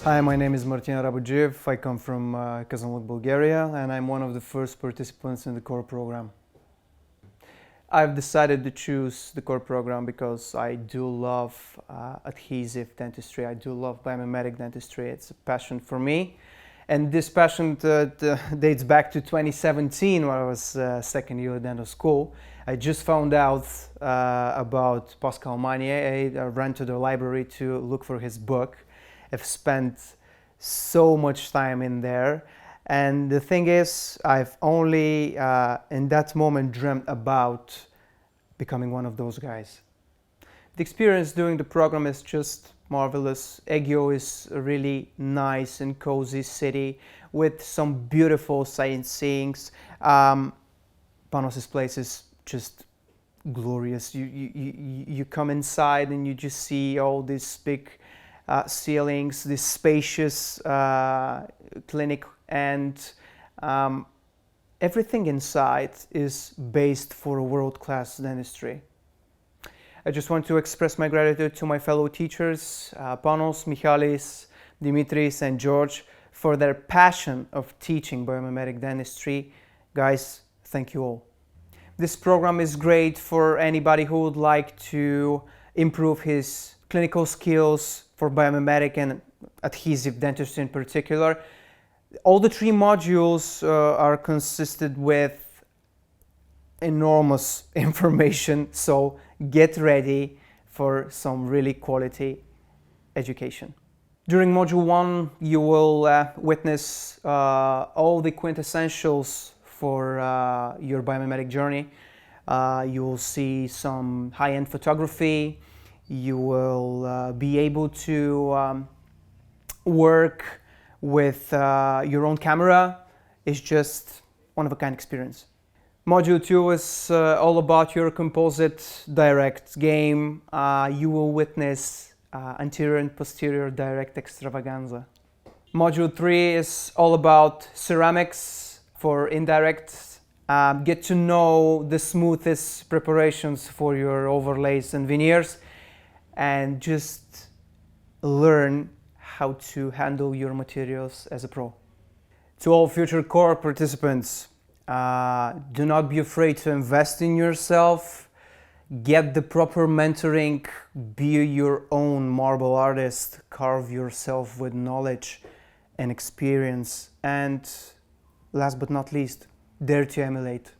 Hi, my name is Arabadzhiev. I come from Kazanluk, Bulgaria, and I'm one of the first participants in the CoRE program. I've decided to choose the CoRE program because I do love adhesive dentistry. I do love biomimetic dentistry. It's a passion for me. And this passion dates back to 2017 when I was second year at dental school. I just found out about Pascal Magnier. I ran to the library to look for his book. I've spent so much time in there, and the thing is, I've only in that moment dreamt about becoming one of those guys. The experience doing the program is just marvelous. Egyo is a really nice and cozy city with some beautiful sightseeings. Panos' place is just glorious. You come inside and you just see all these big ceilings, this spacious clinic, and everything inside is based for a world-class dentistry. I just want to express my gratitude to my fellow teachers, Panos, Michalis, Dimitris, and George, for their passion of teaching biomimetic dentistry. Guys, thank you all. This program is great for anybody who would like to improve his clinical skills for biomimetic and adhesive dentistry in particular. All the 3 modules are consisted with enormous information, so get ready for some really quality education. During module 1 you will witness all the quintessentials for your biomimetic journey. You will see some high-end photography. You will be able to work with your own camera. It's just one-of-a-kind experience. Module 2 is all about your composite direct game. You will witness anterior and posterior direct extravaganza. Module 3 is all about ceramics for indirect. Get to know the smoothest preparations for your overlays and veneers, and just learn how to handle your materials as a pro. To all future CoRE participants, do not be afraid to invest in yourself. Get the proper mentoring. Be your own marble artist. Carve yourself with knowledge and experience. And last but not least, dare to emulate.